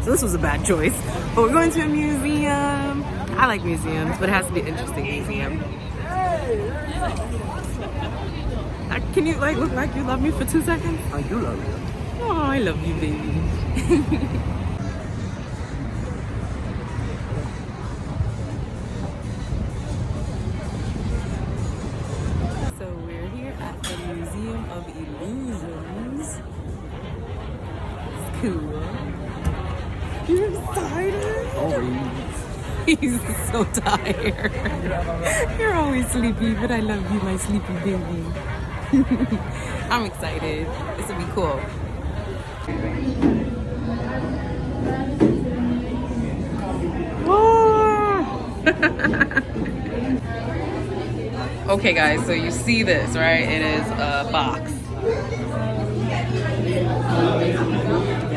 So this was a bad choice. But we're going to a museum. I like museums, but it has to be an interesting museum. Can you like look like you love me for 2 seconds? I do love you. Oh, I love you, baby. So we're here at the Museum of Illusions. It's cool. You're excited? Always. He's so tired. You're always sleepy, but I love you, my sleepy baby. I'm excited. This will be cool. Okay guys, so you see this, right? It is a box.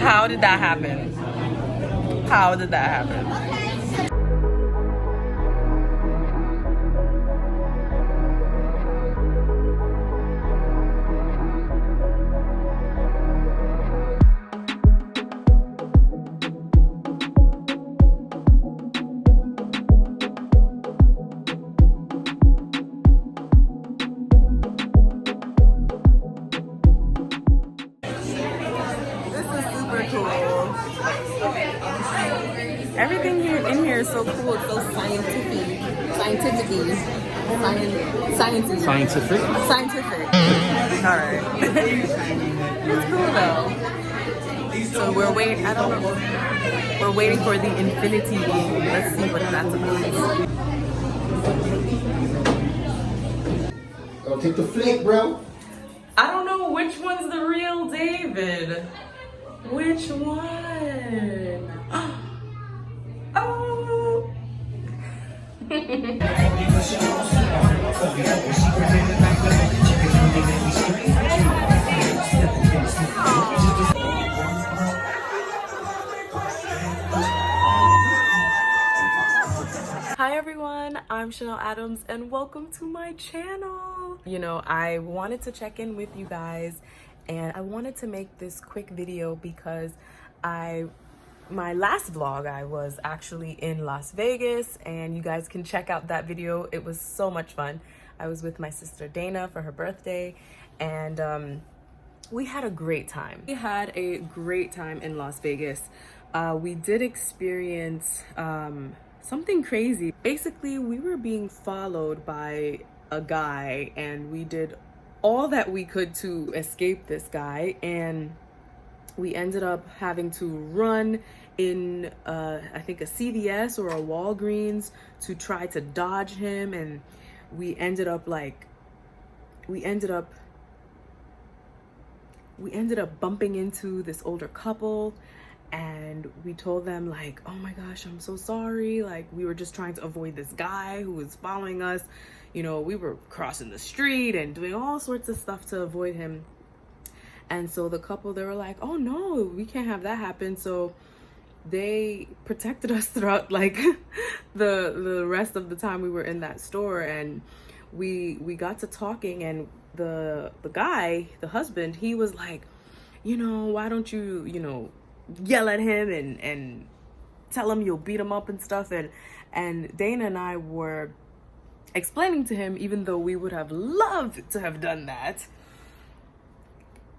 How did that happen? How did that happen? Everything here in here is so cool. It's so scientific. Scientific. All right. It's cool though. So we're waiting. I don't know. We're waiting for the infinity game. Let's see what that's about. Go take the flick, bro. I don't know which one's the real David. Which one? Oh. Hi everyone, I'm Chanelle Adams and welcome to my channel. You know, I wanted to check in with you guys and I wanted to make this quick video because my last vlog I was actually in Las Vegas and you guys can check out that video. It was so much fun. I was with my sister Dana for her birthday and we had a great time. We had a great time in Las Vegas. We did experience something crazy. Basically, we were being followed by a guy and we did all that we could to escape this guy, and we ended up having to run in I think a CVS or a Walgreens to try to dodge him, and we ended up bumping into this older couple. And we told them like, oh my gosh, I'm so sorry. Like, we were just trying to avoid this guy who was following us. You know, we were crossing the street and doing all sorts of stuff to avoid him. And so the couple, they were like, oh no, we can't have that happen. So they protected us throughout like the rest of the time we were in that store. And we got to talking, and the guy, the husband, he was like, you know, why don't you, you know, yell at him and tell him you'll beat him up and stuff. And Dana and I were explaining to him, even though we would have loved to have done that,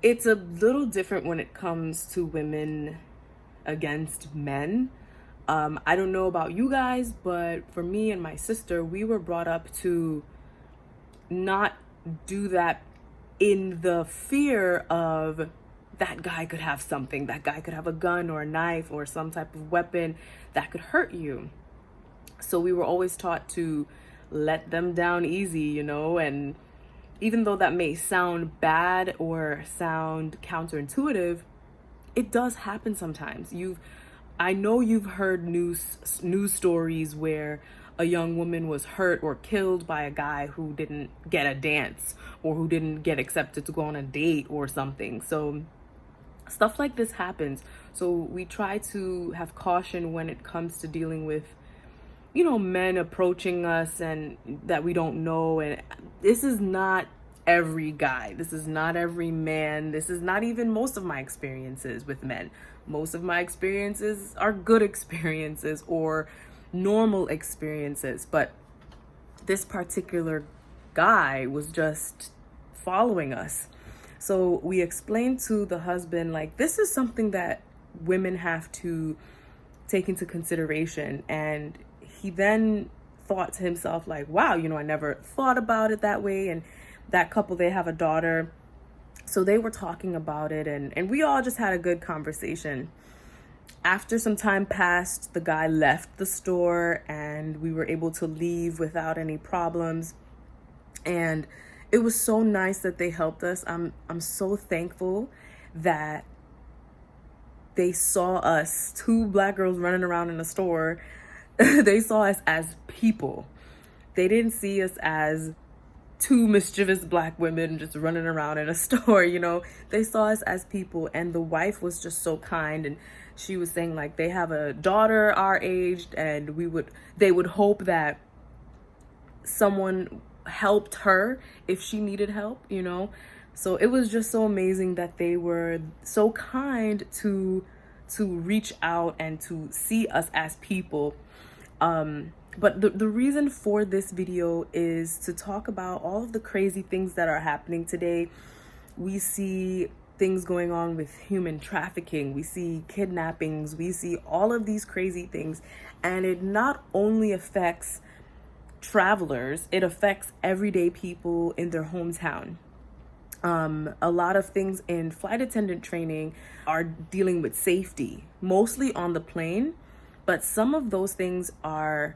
it's a little different when it comes to women against men. I don't know about you guys, but for me and my sister, we were brought up to not do that in the fear of that guy could have something, that guy could have a gun or a knife or some type of weapon that could hurt you. So we were always taught to let them down easy, you know, and even though that may sound bad or sound counterintuitive, it does happen sometimes. I know you've heard news stories where a young woman was hurt or killed by a guy who didn't get a dance or who didn't get accepted to go on a date or something. So stuff like this happens. So we try to have caution when it comes to dealing with, you know, men approaching us and that we don't know. And this is not every guy. This is not every man. This is not even most of my experiences with men. Most of my experiences are good experiences or normal experiences, but this particular guy was just following us. So we explained to the husband, like, this is something that women have to take into consideration. And he then thought to himself, like, wow, I never thought about it that way. And that couple, they have a daughter. So they were talking about it, and we all just had a good conversation. After some time passed, the guy left the store and we were able to leave without any problems. And it was so nice that they helped us. I'm so thankful that they saw us, two Black girls running around in a store. They saw us as people. They didn't see us as two mischievous Black women just running around in a store. They saw us as people. And the wife was just so kind, and she was saying, like, they have a daughter our age, and they would hope that someone helped her if she needed help. So it was just so amazing that they were so kind to reach out and to see us as people. But the reason for this video is to talk about all of the crazy things that are happening today. We see things going on with human trafficking. We see kidnappings. We see all of these crazy things. And it not only affects travelers, it affects everyday people in their hometown. A lot of things in flight attendant training are dealing with safety, mostly on the plane, but some of those things are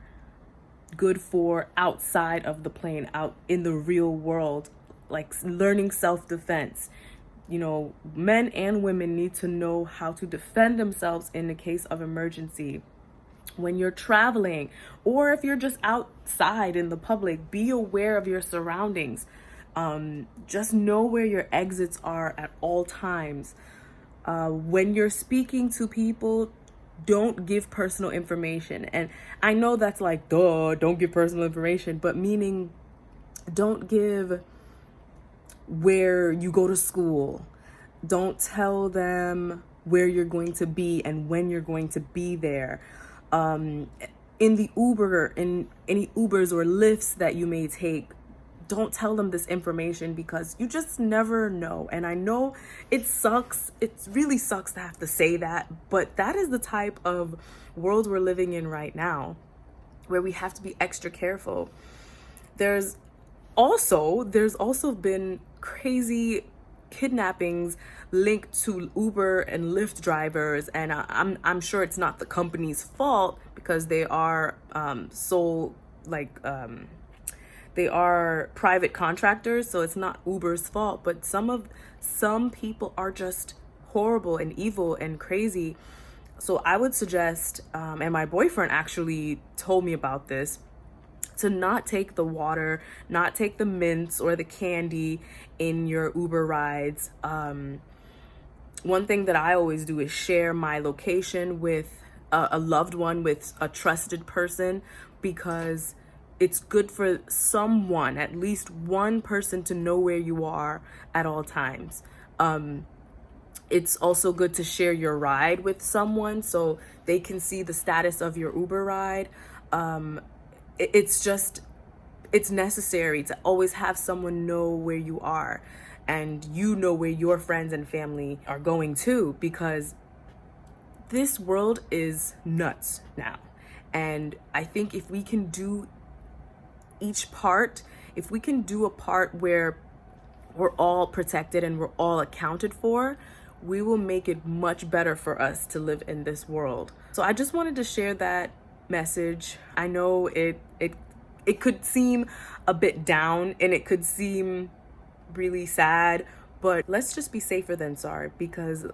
good for outside of the plane, out in the real world, like learning self-defense. Men and women need to know how to defend themselves in the case of emergency. When you're traveling, or if you're just outside in the public, be aware of your surroundings. Just know where your exits are at all times. When you're speaking to people, don't give personal information. And I know that's like, duh, don't give personal information, but meaning don't give where you go to school. Don't tell them where you're going to be and when you're going to be there. In the Uber, in any Ubers or Lyfts that you may take, don't tell them this information, because you just never know. And I know it sucks. It really sucks to have to say that, but that is the type of world we're living in right now, where we have to be extra careful. There's also been crazy kidnappings linked to Uber and Lyft drivers, and I'm sure it's not the company's fault, because they are they are private contractors, so it's not Uber's fault. But some people are just horrible and evil and crazy. So I would suggest, and my boyfriend actually told me about this, to not take the water, not take the mints or the candy in your Uber rides. One thing that I always do is share my location with a loved one, with a trusted person, because it's good for someone, at least one person, to know where you are at all times. It's also good to share your ride with someone so they can see the status of your Uber ride. It's necessary to always have someone know where you are, and know where your friends and family are going to, because this world is nuts now. And I think if we can do if we can do a part where we're all protected and we're all accounted for, we will make it much better for us to live in this world. So I just wanted to share that message. I know it could seem a bit down, and it could seem really sad, but let's just be safer than sorry, because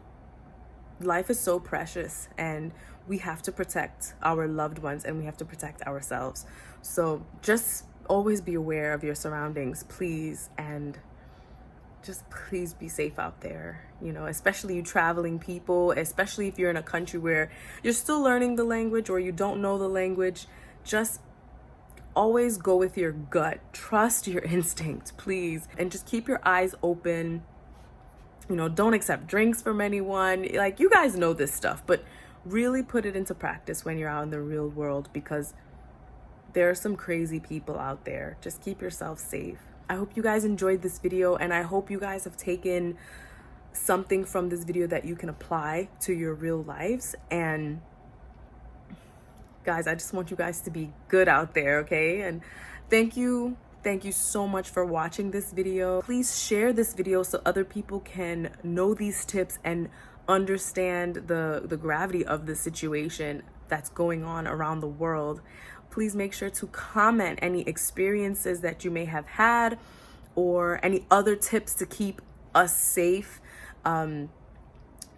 life is so precious, and we have to protect our loved ones, and we have to protect ourselves. So just always be aware of your surroundings, please, and just please be safe out there, especially you traveling people, especially if you're in a country where you're still learning the language or you don't know the language. Just always go with your gut, trust your instinct, please, and just keep your eyes open. You know, don't accept drinks from anyone. Like, you guys know this stuff, but really put it into practice when you're out in the real world, because there are some crazy people out there. Just keep yourself safe. I hope you guys enjoyed this video, and I hope you guys have taken something from this video that you can apply to your real lives. And guys, I just want you guys to be good out there, okay? And thank you so much for watching this video. Please share this video so other people can know these tips and understand the gravity of the situation that's going on around the world. Please make sure to comment any experiences that you may have had, or any other tips to keep us safe.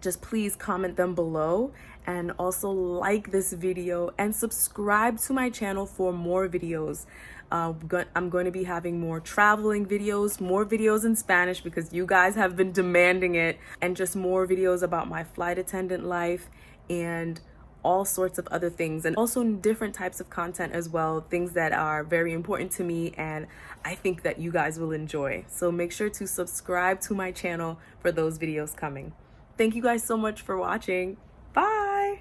Just please comment them below, and also like this video and subscribe to my channel for more videos. I'm going to be having more traveling videos, more videos in Spanish because you guys have been demanding it, and just more videos about my flight attendant life and all sorts of other things, and also different types of content as well, things that are very important to me and I think that you guys will enjoy. So make sure to subscribe to my channel for those videos coming. Thank you guys so much for watching. Bye.